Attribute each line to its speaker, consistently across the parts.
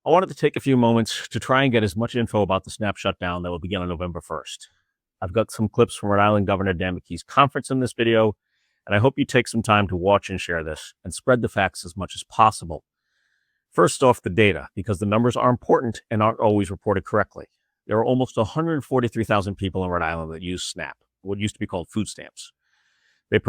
Speaker 1: I wanted to take a few moments to try and get as much info about the SNAP shutdown that will begin on November 1st. I've got some clips from Rhode Island Governor Dan McKee's conference in this video, and I hope you take some time to watch and share this and spread the facts as much as possible. First off, the data, because the numbers are important and aren't always reported correctly. There are almost 143,000 people in Rhode Island that use SNAP, what used to be called food stamps. They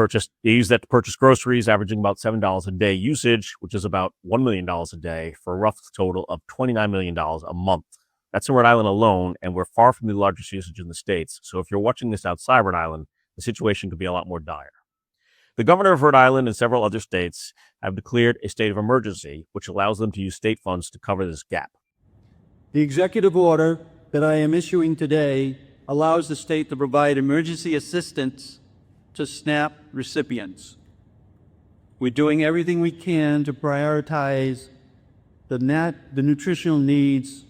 Speaker 1: use that to purchase groceries, averaging about $7 a day usage, which is about $1 million a day, for a rough total of $29 million a month. That's in Rhode Island alone, and we're far from the largest usage in the states. So if you're watching this outside Rhode Island, the situation could be a lot more dire. The governor of Rhode Island and several other states have declared a state of emergency, which allows them to use state funds to cover this gap.
Speaker 2: The executive order that I am issuing today allows the state to provide emergency assistance to SNAP recipients. We're doing everything we can to prioritize the nutritional needs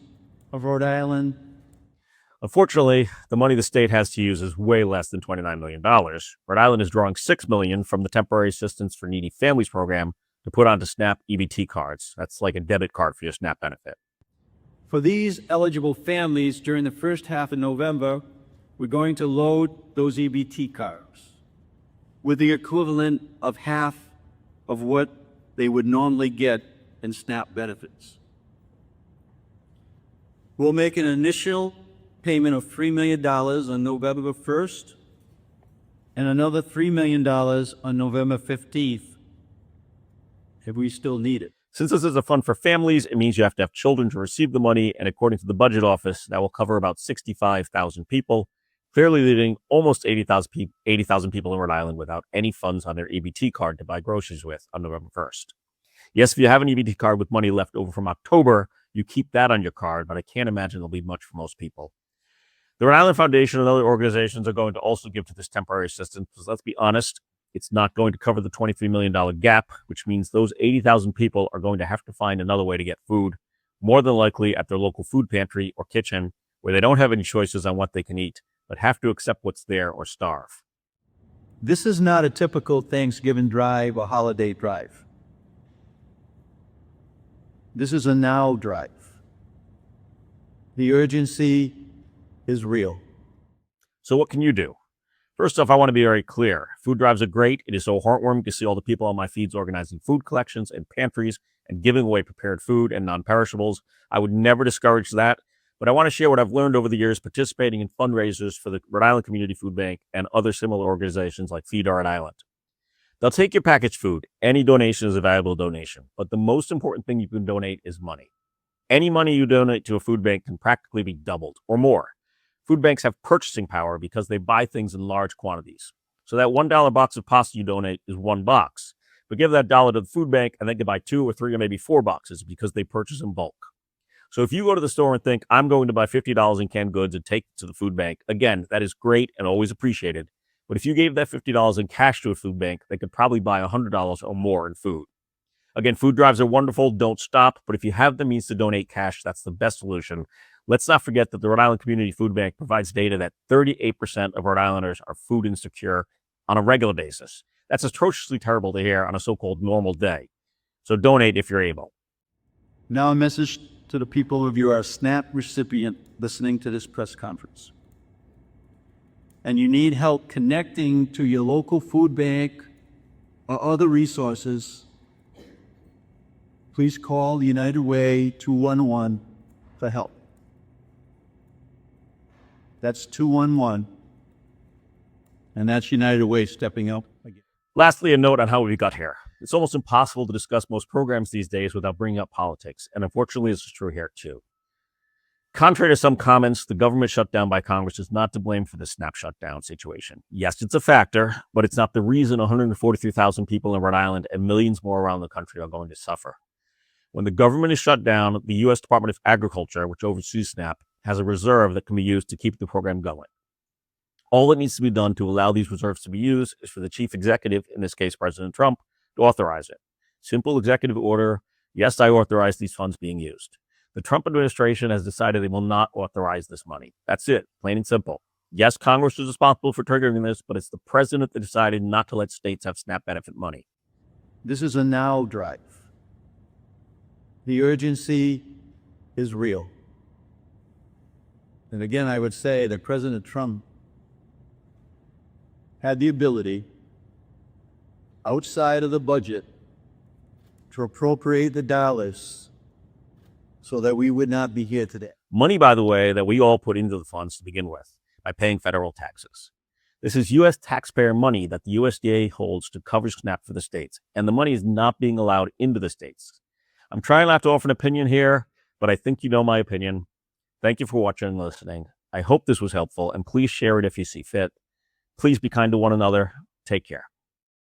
Speaker 2: of Rhode Island.
Speaker 1: Unfortunately, the money the state has to use is way less than $29 million. Rhode Island is drawing $6 million from the Temporary Assistance for Needy Families program to put onto SNAP EBT cards. That's like a debit card for your SNAP benefit.
Speaker 2: For these eligible families, during the first half of November, we're going to load those EBT cards with the equivalent of half of what they would normally get in SNAP benefits. We'll make an initial payment of $3 million on November 1st and another $3 million on November 15th if we still need it.
Speaker 1: Since this is a fund for families, it means you have to have children to receive the money, and according to the budget office, that will cover about 65,000 people, clearly leaving almost 80,000 people in Rhode Island without any funds on their EBT card to buy groceries with on November 1st. Yes, if you have an EBT card with money left over from October, you keep that on your card, but I can't imagine there'll be much for most people. The Rhode Island Foundation and other organizations are going to also give to this temporary assistance, because let's be honest, it's not going to cover the $23 million gap, which means those 80,000 people are going to have to find another way to get food, more than likely at their local food pantry or kitchen, where they don't have any choices on what they can eat, but have to accept what's there or starve.
Speaker 2: This is not a typical Thanksgiving drive or holiday drive. This is a now drive. The urgency is real.
Speaker 1: So what can you do? First off, I want to be very clear. Food drives are great. It is so heartwarming to see all the people on my feeds organizing food collections and pantries and giving away prepared food and non-perishables. I would never discourage that, but I want to share what I've learned over the years participating in fundraisers for the Rhode Island Community Food Bank and other similar organizations like Feed Our Rhode Island. They'll take your packaged food. Any donation is a valuable donation, but the most important thing you can donate is money. Any money you donate to a food bank can practically be doubled or more. Food banks have purchasing power because they buy things in large quantities. So that $1 box of pasta you donate is $1. But give that dollar to the food bank and they can buy 2 or 3 or maybe 4 boxes because they purchase in bulk. So if you go to the store and think, I'm going to buy $50 in canned goods and take it to the food bank, again, that is great and always appreciated. But if you gave that $50 in cash to a food bank, they could probably buy $100 or more in food. Again, food drives are wonderful. Don't stop. But if you have the means to donate cash, that's the best solution. Let's not forget that the Rhode Island Community Food Bank provides data that 38% of Rhode Islanders are food insecure on a regular basis. That's atrociously terrible to hear on a so-called normal day. So donate if you're able.
Speaker 2: Now a message to the people if you are a SNAP recipient listening to this press conference, and you need help connecting to your local food bank or other resources, please call United Way 211 for help. That's 211, and that's United Way stepping up again.
Speaker 1: Lastly, a note on how we got here. It's almost impossible to discuss most programs these days without bringing up politics, and unfortunately, this is true here too. Contrary to some comments, the government shutdown by Congress is not to blame for the SNAP shutdown situation. Yes, it's a factor, but it's not the reason 143,000 people in Rhode Island and millions more around the country are going to suffer. When the government is shut down, the U.S. Department of Agriculture, which oversees SNAP, has a reserve that can be used to keep the program going. All that needs to be done to allow these reserves to be used is for the chief executive, in this case President Trump, to authorize it. Simple executive order, yes, I authorize these funds being used. The Trump administration has decided they will not authorize this money. That's it, plain and simple. Yes, Congress is responsible for triggering this, but it's the president that decided not to let states have SNAP benefit money.
Speaker 2: This is a now drive. The urgency is real. And again, I would say that President Trump had the ability, outside of the budget, to appropriate the dollars so that we would not be here today.
Speaker 1: Money, by the way, that we all put into the funds to begin with by paying federal taxes. This is U.S. taxpayer money that the USDA holds to cover SNAP for the states, and the money is not being allowed into the states. I'm trying not to offer an opinion here, but I think you know my opinion. Thank you for watching and listening. I hope this was helpful, and please share it if you see fit. Please be kind to one another. Take care.